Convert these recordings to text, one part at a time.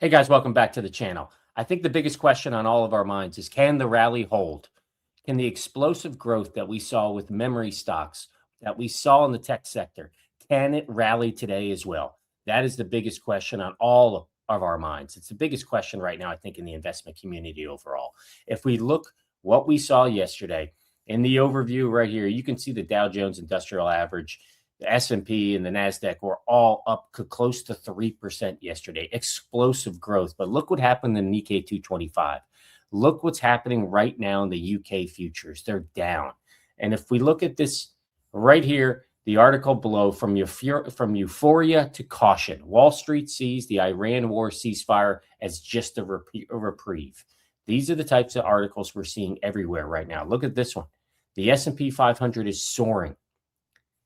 Hey guys, welcome back to the channel. I think the biggest question on all of our minds is, can the rally hold? Can the explosive growth that we saw with memory stocks, that we saw in the tech sector, can it rally today as well? That is the biggest question on all of our minds. It's the biggest question right now, I think, in the investment community overall. If we look what we saw yesterday in the overview right here, you can see the Dow Jones Industrial Average, the S&P and the NASDAQ were all up close to 3% yesterday. Explosive growth. But look what happened in the Nikkei 225. Look what's happening right now in the UK futures. They're down. And if we look at this right here, the article below, from euphoria to caution, Wall Street sees the Iran war ceasefire as just a reprieve. These are the types of articles we're seeing everywhere right now. Look at this one. The S&P 500 is soaring.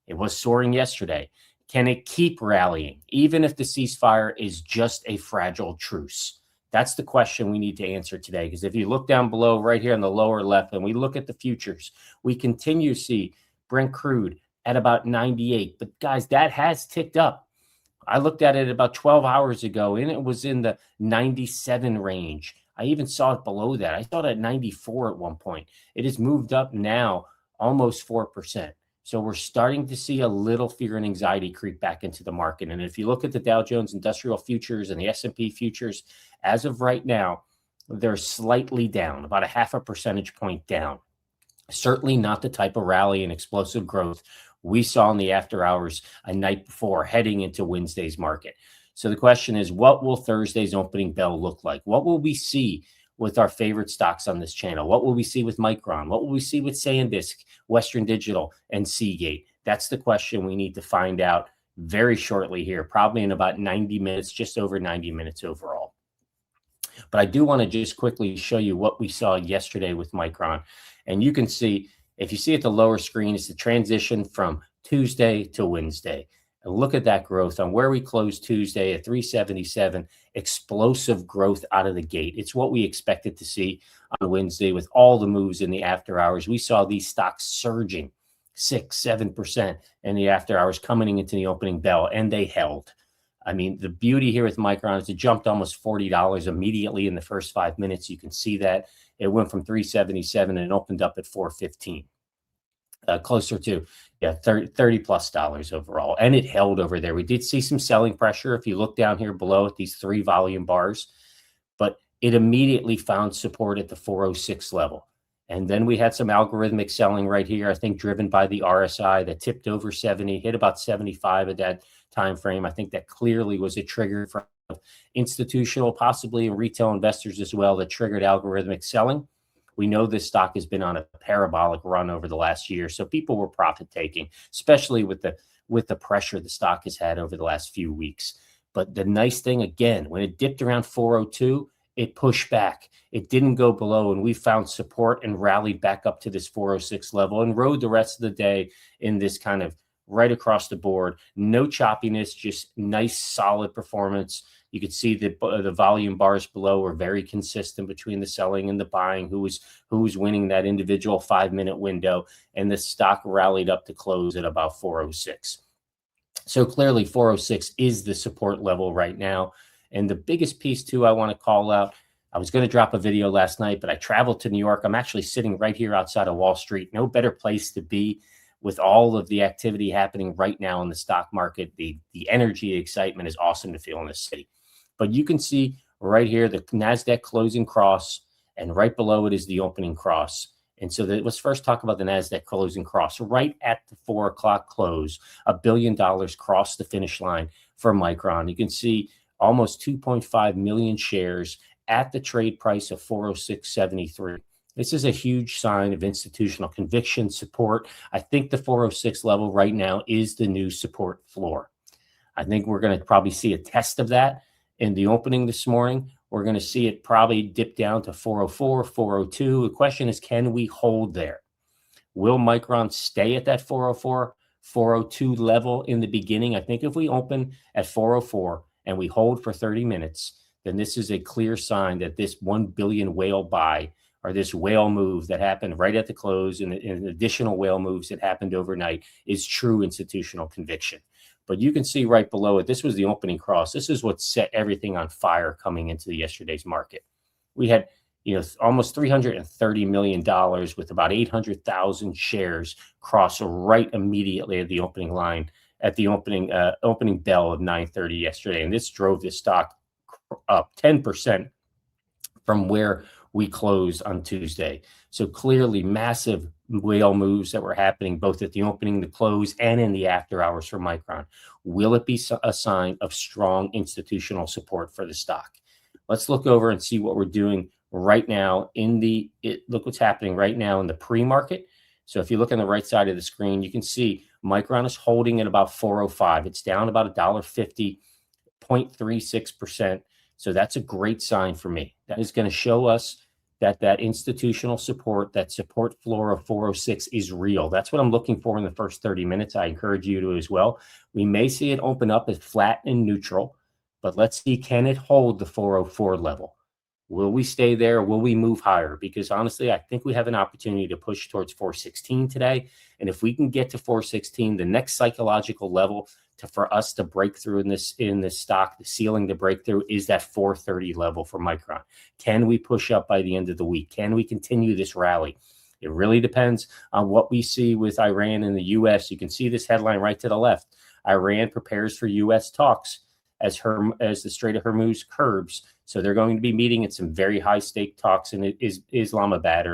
It was soaring yesterday. Can it keep rallying, even if the ceasefire is just a fragile truce? That's the question we need to answer today. Because if you look down below right here on the lower left and we look at the futures, we continue to see Brent crude at about 98. But guys, that has ticked up. I looked at it about 12 hours ago and it was in the 97 range. I even saw it below that. I saw it at 94 at one point. It has moved up now almost 4%. So we're starting to see a little fear and anxiety creep back into the market. And if you look at the Dow Jones Industrial Futures and the S&P Futures, as of right now, they're slightly down, about a 0.5 percentage point down. Certainly not the type of rally and explosive growth we saw in the after hours a night before heading into Wednesday's market. So the question is, what will Thursday's opening bell look like? What will we see with our favorite stocks on this channel? What will we see with Micron? What will we see with SanDisk, Western Digital, and Seagate? That's the question we need to find out very shortly here, probably in about 90 minutes, just over 90 minutes overall. But I do want to just quickly show you what we saw yesterday with Micron. And you can see, if you see at the lower screen, it's the transition from Tuesday to Wednesday. And look at that growth on where we closed Tuesday at 377, explosive growth out of the gate. It's what we expected to see on Wednesday with all the moves in the after hours. We saw these stocks surging 6-7% in the after hours coming into the opening bell, and they held. I mean, the beauty here with Micron is it jumped almost $40 immediately in the first 5 minutes. You can see that it went from 377 and opened up at 415. Closer to $30+ overall, and it held over there. We did see some selling pressure if you look down here below at these 3 volume bars, but it immediately found support at the 406 level. And then we had some algorithmic selling right here, I think driven by the RSI that tipped over 70, hit about 75 at that time frame. I think that clearly was a trigger for institutional, possibly retail investors as well, that triggered algorithmic selling. We know this stock has been on a parabolic run over the last year, so people were profit taking, especially with the pressure the stock has had over the last few weeks. But the nice thing, again, when it dipped around 402, it pushed back. It didn't go below, and we found support and rallied back up to this 406 level and rode the rest of the day in this kind of right across the board. No choppiness, just nice, solid performance. You could see that the volume bars below were very consistent between the selling and the buying, who was winning that individual 5-minute window, and the stock rallied up to close at about 406. So clearly 406 is the support level right now. And the biggest piece too I want to call out, I was going to drop a video last night, but I traveled to New York. I'm actually sitting right here outside of Wall Street. No better place to be with all of the activity happening right now in the stock market. The energy, excitement is awesome to feel in this city. But you can see right here the NASDAQ closing cross, and right below it is the opening cross. And so let's first talk about the NASDAQ closing cross. Right at the 4 o'clock close, $1 billion crossed the finish line for Micron. You can see almost 2.5 million shares at the trade price of 406.73. This is a huge sign of institutional conviction, support. I think the 406 level right now is the new support floor. I think we're going to probably see a test of that in the opening this morning. We're going to see it probably dip down to 404, 402. The question is, can we hold there? Will Micron stay at that 404, 402 level in the beginning? I think if we open at 404 and we hold for 30 minutes, then this is a clear sign that this 1 billion whale buy, or this whale move that happened right at the close and additional whale moves that happened overnight, is true institutional conviction. But you can see right below it, this was the opening cross. This is what set everything on fire coming into yesterday's market. We had, almost $330 million with about 800,000 shares cross right immediately at the opening line, at the opening bell of 9:30 yesterday. And this drove the stock up 10% from where we closed on Tuesday. So clearly massive whale moves that were happening both at the opening, the close, and in the after hours for Micron. Will it be a sign of strong institutional support for the stock? Let's look over and see what we're doing right now look what's happening right now in the pre-market. So if you look on the right side of the screen, you can see Micron is holding at about 405. It's down about $1.50, 0.36%. So that's a great sign for me. That is going to show us that institutional support, that support floor of 406 is real. That's what I'm looking for in the first 30 minutes. I encourage you to as well. We may see it open up as flat and neutral, but let's see, can it hold the 404 level? Will we stay there? Will we move higher? Because honestly, I think we have an opportunity to push towards 416 today. And if we can get to 416, the next psychological level for us to break through in this stock, the ceiling to break through, is that 430 level for Micron. Can we push up by the end of the week? Can we continue this rally? It really depends on what we see with Iran and the U.S. You can see this headline right to the left. Iran prepares for U.S. talks as the Strait of Hormuz curbs. So they're going to be meeting at some very high stake talks in Islamabad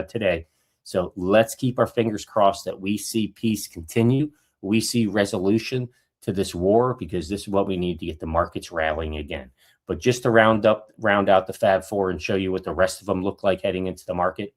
today. So let's keep our fingers crossed that we see peace continue. We see resolution to this war, because this is what we need to get the markets rallying again. But just to round out the Fab Four and show you what the rest of them look like heading into the market,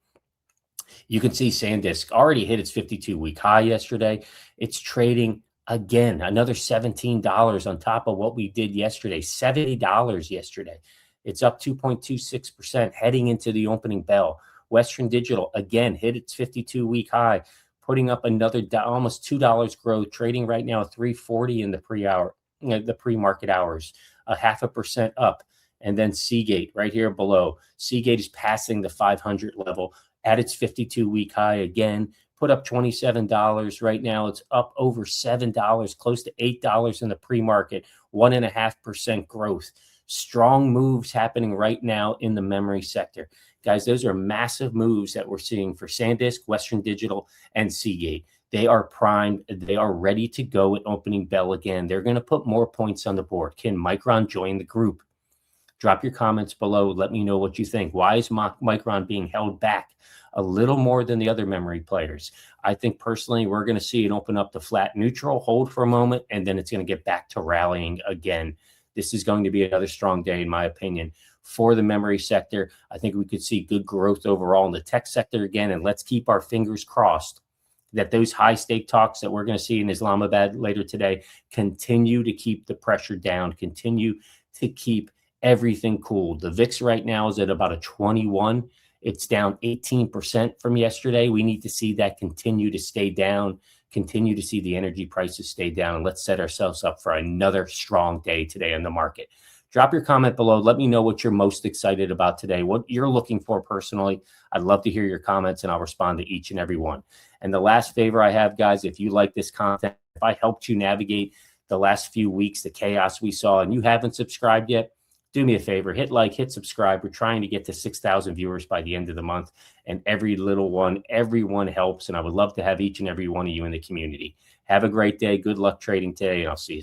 you can see SanDisk already hit its 52-week high yesterday. It's trading again, another $17 on top of what we did yesterday, $70 yesterday. It's up 2.26% heading into the opening bell. Western Digital again hit its 52-week high, putting up another almost $2 growth, trading right now at 340 in the pre-market hours, a 0.5% up. And then Seagate right here below. Seagate is passing the 500 level at its 52-week high again, put up $27 right now. It's up over $7, close to $8 in the pre-market, 1.5% growth. Strong moves happening right now in the memory sector. Guys, those are massive moves that we're seeing for SanDisk, Western Digital, and Seagate. They are primed. They are ready to go at opening bell again. They're going to put more points on the board. Can Micron join the group? Drop your comments below. Let me know what you think. Why is Micron being held back a little more than the other memory players? I think personally, we're going to see it open up to flat neutral, hold for a moment, and then it's going to get back to rallying again. This is going to be another strong day, in my opinion, for the memory sector. I think we could see good growth overall in the tech sector again, and let's keep our fingers crossed that those high stake talks that we're going to see in Islamabad later today continue to keep the pressure down, continue to keep everything cool. The VIX right now is at about a 21. It's down 18% from yesterday. We need to see that continue to stay down, continue to see the energy prices stay down, and let's set ourselves up for another strong day today in the market. Drop your comment below. Let me know what you're most excited about today, what you're looking for personally. I'd love to hear your comments, and I'll respond to each and every one. And the last favor I have, guys, if you like this content, if I helped you navigate the last few weeks, the chaos we saw, and you haven't subscribed yet, do me a favor, hit like, hit subscribe. We're trying to get to 6,000 viewers by the end of the month, and everyone helps, and I would love to have each and every one of you in the community. Have a great day. Good luck trading today, and I'll see you soon.